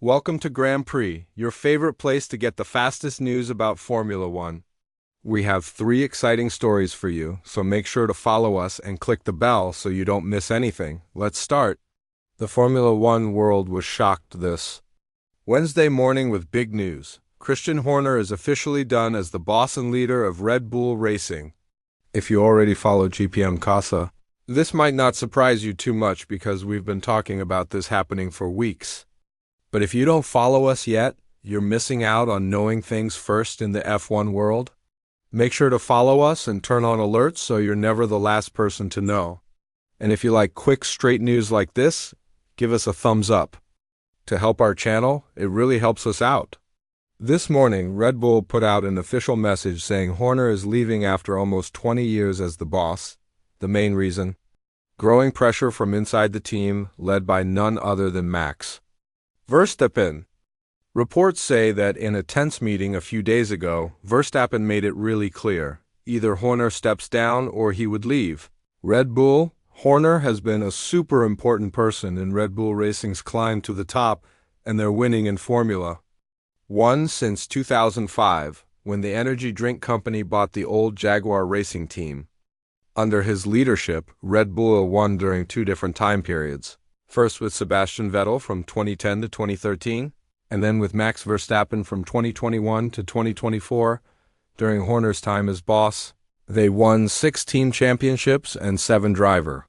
Welcome to Grand Prix, your favorite place to get the fastest news about Formula One. We have 3 exciting stories for you, so make sure to follow us and click the bell so you don't miss anything. Let's start. The Formula One world was shocked this Wednesday morning with big news. Christian Horner is officially done as the boss and leader of Red Bull Racing. If you already follow GPM Casa, this might not surprise you too much because we've been talking about this happening for weeks. But if you don't follow us yet, you're missing out on knowing things first in the F1 world. Make sure to follow us and turn on alerts so you're never the last person to know. And if you like quick, straight news like this, give us a thumbs up. To help our channel, it really helps us out. This morning, Red Bull put out an official message saying Horner is leaving after almost 20 years as the boss. The main reason? Growing pressure from inside the team, led by none other than Max Verstappen. Reports say that in a tense meeting a few days ago, Verstappen made it really clear. Either Horner steps down or he would leave. Red Bull, Horner has been a super important person in Red Bull Racing's climb to the top, and they're winning in Formula One since 2005, when the energy drink company bought the old Jaguar racing team. Under his leadership, Red Bull won during 2 different time periods. First with Sebastian Vettel from 2010 to 2013, and then with Max Verstappen from 2021 to 2024. During Horner's time as boss, they won 6 team championships and 7 driver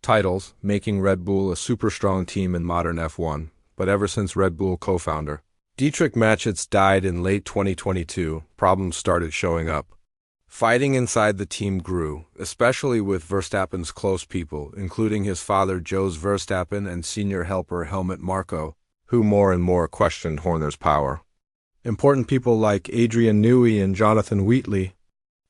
titles, making Red Bull a super strong team in modern F1. But ever since Red Bull co-founder Dietrich Mateschitz died in late 2022, problems started showing up. Fighting inside the team grew, especially with Verstappen's close people, including his father Jos Verstappen and senior helper Helmut Marko, who more and more questioned Horner's power. Important people like Adrian Newey and Jonathan Wheatley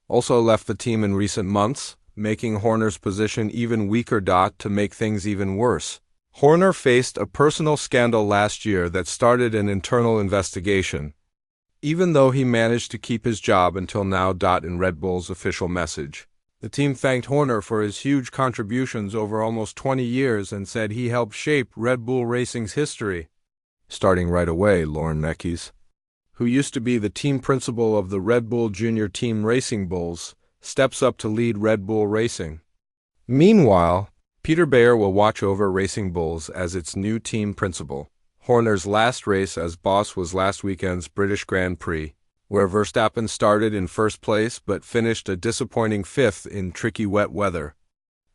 also left the team in recent months, making Horner's position even weaker. To make things even worse, Horner faced a personal scandal last year that started an internal investigation, even though he managed to keep his job until now. In Red Bull's official message, the team thanked Horner for his huge contributions over almost 20 years and said he helped shape Red Bull Racing's history. Starting right away, Lauren Mekies, who used to be the team principal of the Red Bull Junior Team Racing Bulls, steps up to lead Red Bull Racing. Meanwhile, Peter Bayer will watch over Racing Bulls as its new team principal. Horner's last race as boss was last weekend's British Grand Prix, where Verstappen started in first place but finished a disappointing 5th in tricky wet weather.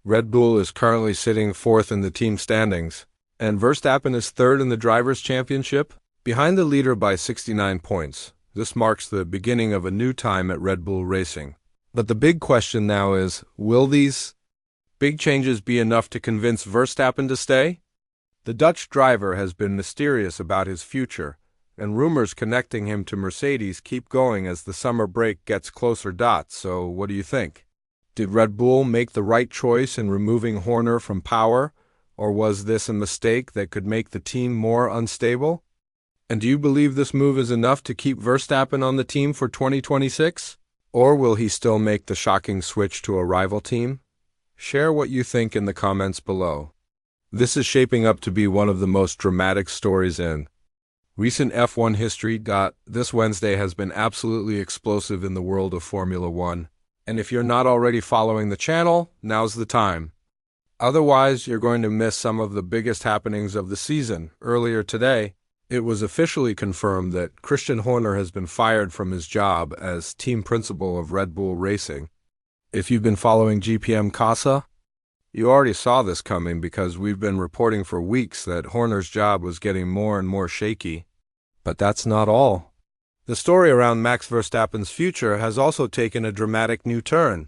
Red Bull is currently sitting 4th in the team standings, and Verstappen is 3rd in the Drivers' Championship, behind the leader by 69 points. This marks the beginning of a new time at Red Bull Racing. But the big question now is, will these big changes be enough to convince Verstappen to stay? The Dutch driver has been mysterious about his future, and rumors connecting him to Mercedes keep going as the summer break gets closer. So what do you think? Did Red Bull make the right choice in removing Horner from power, or was this a mistake that could make the team more unstable? And do you believe this move is enough to keep Verstappen on the team for 2026? Or will he still make the shocking switch to a rival team? Share what you think in the comments below. This is shaping up to be one of the most dramatic stories in recent F1 history. This Wednesday has been absolutely explosive in the world of Formula One, and if you're not already following the channel, now's the time. Otherwise, you're going to miss some of the biggest happenings of the season. Earlier today, it was officially confirmed that Christian Horner has been fired from his job as team principal of Red Bull Racing. If you've been following GPM Casa, you already saw this coming because we've been reporting for weeks that Horner's job was getting more and more shaky. But that's not all. The story around Max Verstappen's future has also taken a dramatic new turn.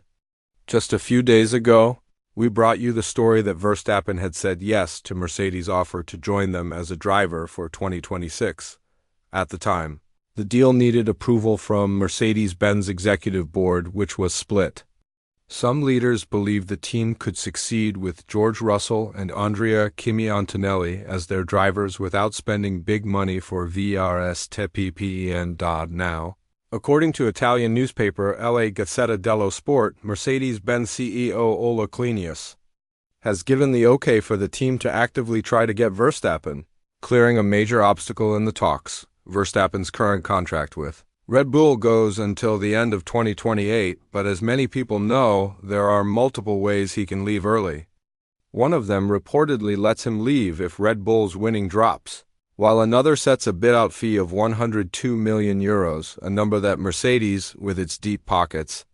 Just a few days ago, we brought you the story that Verstappen had said yes to Mercedes' offer to join them as a driver for 2026. At the time, the deal needed approval from Mercedes-Benz executive board, which was split. Some leaders believed the team could succeed with George Russell and Andrea Kimi Antonelli as their drivers without spending big money for Verstappen. Now, according to Italian newspaper La Gazzetta dello Sport, Mercedes-Benz CEO Ola Klinius has given the okay for the team to actively try to get Verstappen. clearing a major obstacle in the talks. Verstappen's current contract with Red Bull goes until the end of 2028, but as many people know, there are multiple ways he can leave early. One of them reportedly lets him leave if Red Bull's winning drops, while another sets a bid-out fee of €102 million, a number that Mercedes, with its deep pockets,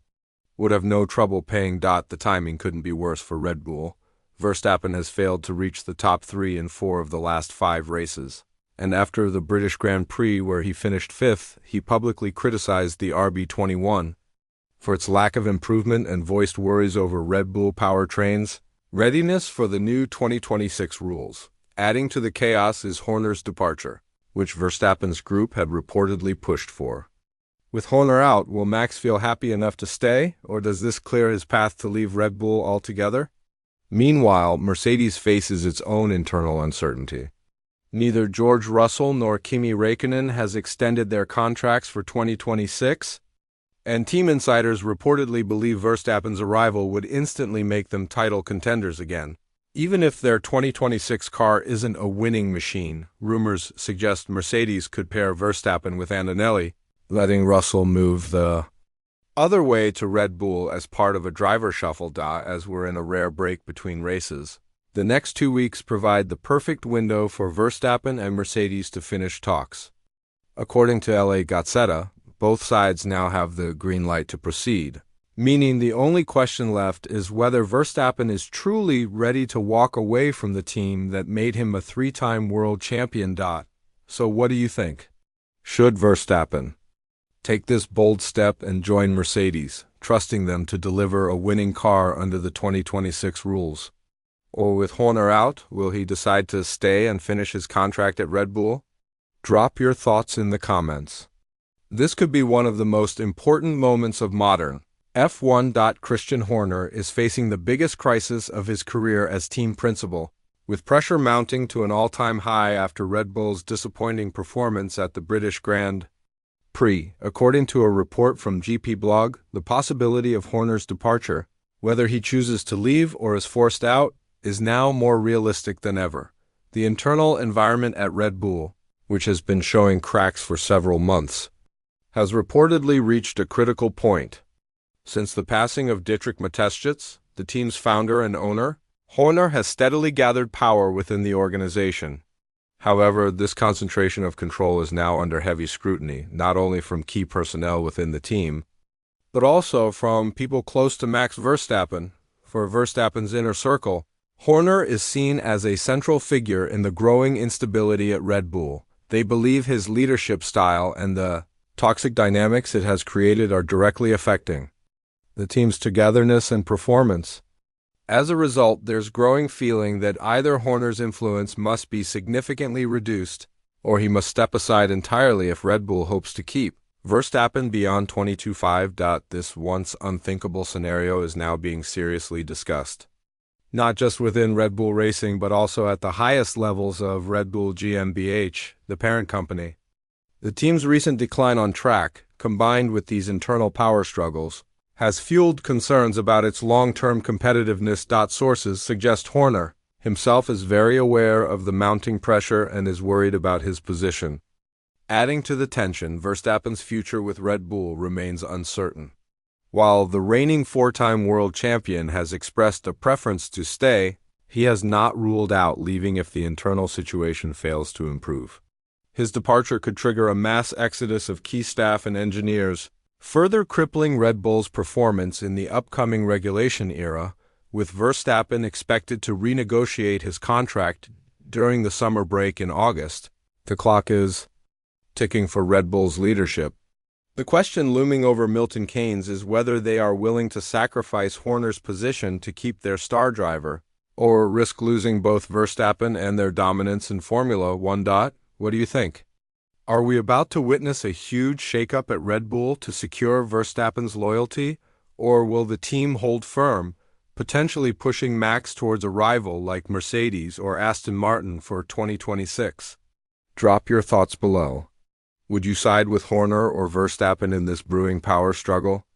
would have no trouble paying. The timing couldn't be worse for Red Bull. Verstappen has failed to reach the top 3 in 4 of the last 5 races, and after the British Grand Prix where he finished 5th, he publicly criticized the RB21 for its lack of improvement and voiced worries over Red Bull powertrains' readiness for the new 2026 rules. Adding to the chaos is Horner's departure, which Verstappen's group had reportedly pushed for. With Horner out, will Max feel happy enough to stay, or does this clear his path to leave Red Bull altogether? Meanwhile, Mercedes faces its own internal uncertainty. Neither George Russell nor Kimi Räikkönen has extended their contracts for 2026, and team insiders reportedly believe Verstappen's arrival would instantly make them title contenders again. Even if their 2026 car isn't a winning machine, rumors suggest Mercedes could pair Verstappen with Antonelli, letting Russell move the other way to Red Bull as part of a driver shuffle, as we're in a rare break between races. The next 2 weeks provide the perfect window for Verstappen and Mercedes to finish talks. According to LA Gazzetta, both sides now have the green light to proceed, meaning the only question left is whether Verstappen is truly ready to walk away from the team that made him a 3-time world champion. So what do you think? Should Verstappen take this bold step and join Mercedes, trusting them to deliver a winning car under the 2026 rules? Or with Horner out, will he decide to stay and finish his contract at Red Bull? Drop your thoughts in the comments. This could be one of the most important moments of modern F1. Christian Horner is facing the biggest crisis of his career as team principal, with pressure mounting to an all-time high after Red Bull's disappointing performance at the British Grand Prix. According to a report from GP Blog, the possibility of Horner's departure, whether he chooses to leave or is forced out, is now more realistic than ever. The internal environment at Red Bull, which has been showing cracks for several months, has reportedly reached a critical point. Since the passing of Dietrich Mateschitz, the team's founder and owner, Horner has steadily gathered power within the organization. However, this concentration of control is now under heavy scrutiny, not only from key personnel within the team, but also from people close to Max Verstappen. For Verstappen's inner circle, Horner is seen as a central figure in the growing instability at Red Bull. They believe his leadership style and the toxic dynamics it has created are directly affecting the team's togetherness and performance. As a result, there's growing feeling that either Horner's influence must be significantly reduced, or he must step aside entirely if Red Bull hopes to keep Verstappen beyond 2025. This once unthinkable scenario is now being seriously discussed, not just within Red Bull Racing but also at the highest levels of Red Bull GmbH, the parent company. The team's recent decline on track, combined with these internal power struggles, has fueled concerns about its long-term competitiveness. Sources suggest Horner himself is very aware of the mounting pressure and is worried about his position. Adding to the tension, Verstappen's future with Red Bull remains uncertain. While the reigning 4-time world champion has expressed a preference to stay, he has not ruled out leaving if the internal situation fails to improve. His departure could trigger a mass exodus of key staff and engineers, further crippling Red Bull's performance in the upcoming regulation era, with Verstappen expected to renegotiate his contract during the summer break in August. The clock is ticking for Red Bull's leadership. The question looming over Milton Keynes is whether they are willing to sacrifice Horner's position to keep their star driver, or risk losing both Verstappen and their dominance in Formula 1. What do you think? Are we about to witness a huge shakeup at Red Bull to secure Verstappen's loyalty, or will the team hold firm, potentially pushing Max towards a rival like Mercedes or Aston Martin for 2026? Drop your thoughts below. Would you side with Horner or Verstappen in this brewing power struggle?